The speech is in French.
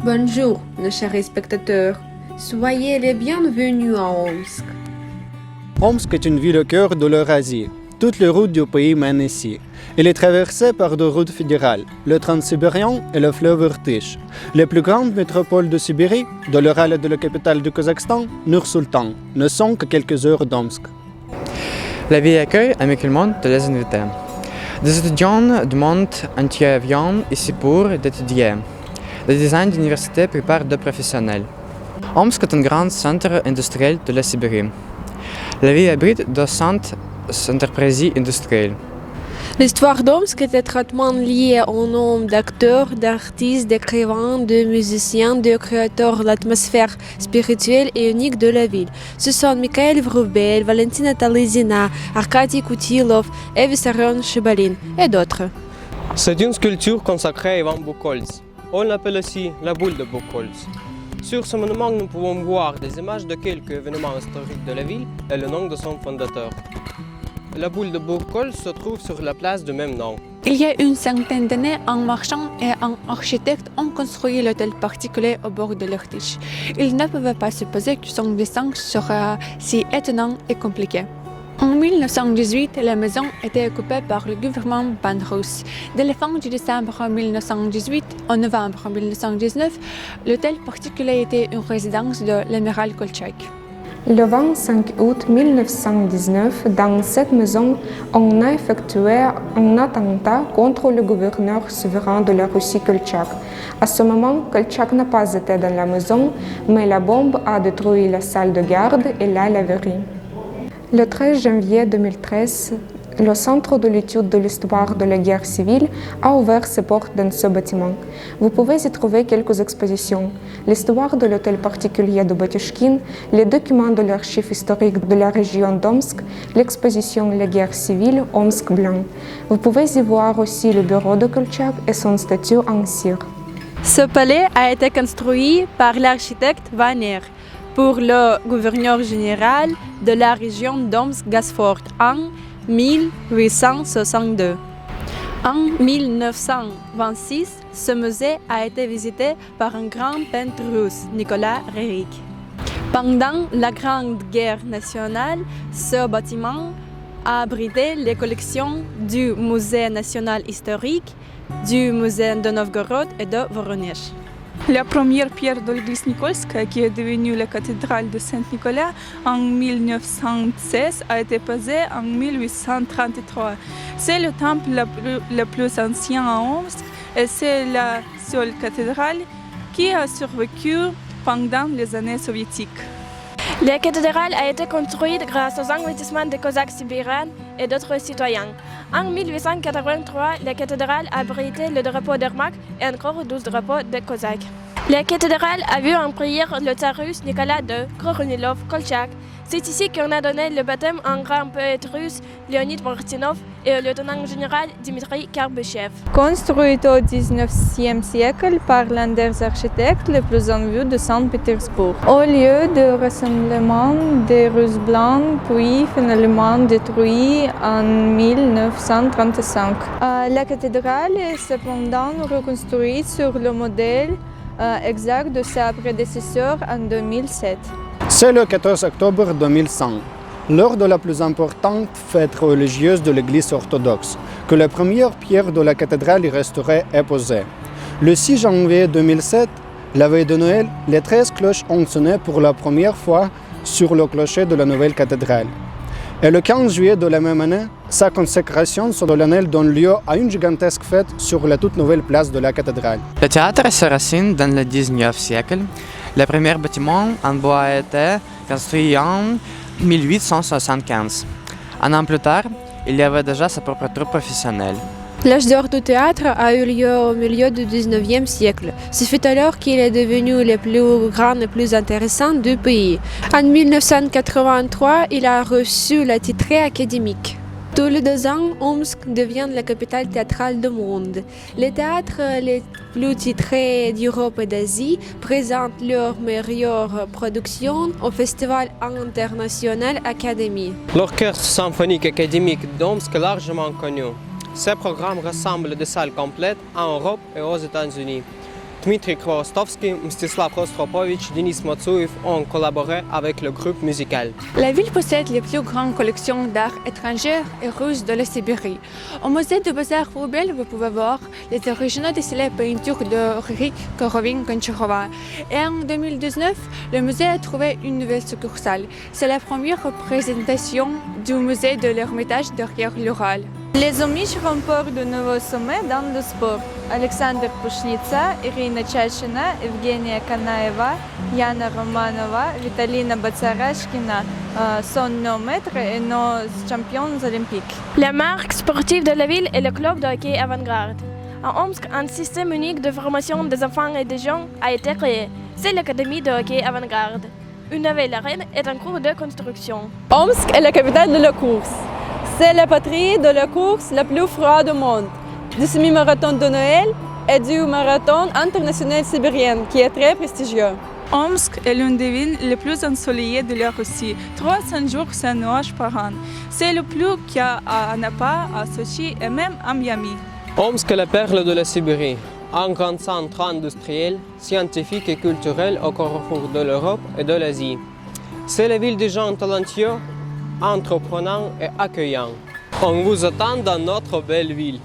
Bonjour, nos chers spectateurs. Soyez les bienvenus à Omsk. Omsk est une ville au cœur de l'Eurasie. Toutes les routes du pays mènent ici. Elle est traversée par deux routes fédérales, le Transsibérien et le fleuve Irtysh. Les plus grandes métropoles de Sibérie, de l'Ural et de la capitale du Kazakhstan, Nur-Sultan, ne sont que quelques heures d'Omsk. La ville accueille amicalement de les invités. Des étudiants du monde entier viennent ici pour étudier. Le design d'université prépare des professionnels. Omsk est un grand centre industriel de la Sibérie. La ville abrite 200 entreprises industrielles. L'histoire d'Omsk est étroitement liée au nombre d'acteurs, d'artistes, d'écrivains, de musiciens, de créateurs de l'atmosphère spirituelle et unique de la ville. Ce sont Mikhail Vrubel, Valentina Talizina, Arkady Koutilov, Vissarion Chebalin et d'autres. C'est une sculpture consacrée à Ivan Buchholz. On l'appelle aussi la boule de Buchholz. Sur ce monument, nous pouvons voir des images de quelques événements historiques de la ville et le nom de son fondateur. La boule de Buchholz se trouve sur la place du même nom. Il y a une centaine d'années, un marchand et un architecte ont construit l'hôtel particulier au bord de l'Irtysh. Ils ne pouvaient pas supposer que son dessin serait si étonnant et compliqué. En 1918, la maison était occupée par le gouvernement ban-russe. Dès la fin du décembre 1918 au novembre 1919, l'hôtel particulier était une résidence de l'amiral Kolchak. Le 25 août 1919, dans cette maison, on a effectué un attentat contre le gouverneur souverain de la Russie, Kolchak. À ce moment, Kolchak n'a pas été dans la maison, mais la bombe a détruit la salle de garde et la laverie. Le 13 janvier 2013, le Centre de l'étude de l'histoire de la guerre civile a ouvert ses portes dans ce bâtiment. Vous pouvez y trouver quelques expositions. L'histoire de l'hôtel particulier de Batyushkin, les documents de l'archive historique de la région d'Omsk, l'exposition La guerre civile Omsk blanc. Vous pouvez y voir aussi le bureau de Kolchak et son statue en cire. Ce palais a été construit par l'architecte Vaner pour le gouverneur général de la région d'Omsk-Gazfort en 1862. En 1926, ce musée a été visité par un grand peintre russe, Nicolas Rerik. Pendant la Grande Guerre nationale, ce bâtiment a abrité les collections du Musée national historique, du Musée de Novgorod et de Voronezh. La première pierre de l'église Nikolska, qui est devenue la cathédrale de Saint-Nicolas en 1916, a été posée en 1833. C'est le temple le plus ancien à Omsk et c'est la seule cathédrale qui a survécu pendant les années soviétiques. La cathédrale a été construite grâce aux investissements des Cosaques sibériens et d'autres citoyens. En 1883, la cathédrale a abrité le drapeau d'Ermak et encore 12 drapeaux des Cosaques. La cathédrale a vu en prière le tsar russe Nicolas II Kornilov-Kolchak. C'est ici qu'on a donné le baptême à un grand poète russe, Leonid Martynov, et au lieutenant général Dmitri Karbachev. Construite au XIXe siècle par l'un des architectes les plus en vue de Saint-Pétersbourg. Au lieu de rassemblement des Russes blancs, puis finalement détruit en 1935. La cathédrale est cependant reconstruite sur le modèle exact de sa prédécesseur en 2007. C'est le 14 octobre 2100, lors de la plus importante fête religieuse de l'Église orthodoxe, que la première pierre de la cathédrale y resterait posée. Le 6 janvier 2007, la veille de Noël, les 13 cloches ont sonné pour la première fois sur le clocher de la nouvelle cathédrale. Et le 15 juillet de la même année, sa consécration solennelle donne lieu à une gigantesque fête sur la toute nouvelle place de la cathédrale. Le théâtre se racine dans le 19e siècle. Le premier bâtiment en bois a été construit en 1875. Un an plus tard, il y avait déjà sa propre troupe professionnelle. L'âge d'or du théâtre a eu lieu au milieu du XIXe siècle. Ce fut alors qu'il est devenu le plus grand et plus intéressant du pays. En 1983, il a reçu le titre académique. Tous les 2 ans, Omsk devient la capitale théâtrale du monde. Les théâtres les plus titrés d'Europe et d'Asie présentent leurs meilleures productions au Festival international Académie. L'orchestre symphonique académique d'Omsk est largement connu. Ces programmes rassemblent des salles complètes en Europe et aux États-Unis. Dmitri Khvorostovsky, Mstislav Rostropovich, Denis Matsuev ont collaboré avec le groupe musical. La ville possède les plus grandes collections d'art étrangers et russes de la Sibérie. Au musée de Beaux-Arts Roubaix, vous pouvez voir les originaux des célèbres peintures de Ririk Korovine-Goncharova. Et en 2019, le musée a trouvé une nouvelle succursale. C'est la première représentation du musée de l'Ermitage derrière l'Ural. Les Amish remportent de nouveaux sommets dans le sport. Alexander Pushnitsa, Irina Tchachina, Evgenia Kanaeva, Yana Romanova, Vitalina Batsarashkina sont nos maîtres et nos champions olympiques. La marque sportive de la ville est le club de hockey Avant-Garde. À Omsk, un système unique de formation des enfants et des jeunes a été créé. C'est l'Académie de hockey Avant-Garde. Une nouvelle arène est en cours de construction. Omsk est la capitale de la course. C'est la patrie de la course la plus froide au monde, du semi-marathon de Noël et du marathon international sibérien, qui est très prestigieux. Omsk est l'une des villes les plus ensoleillées de la Russie, 300 jours sans nuages par an. C'est le plus qu'il y a à Anapa, à Sochi et même à Miami. Omsk est la perle de la Sibérie, un grand centre industriel, scientifique et culturel au carrefour de l'Europe et de l'Asie. C'est la ville des gens talentueux, entreprenants et accueillants. On vous attend dans notre belle ville.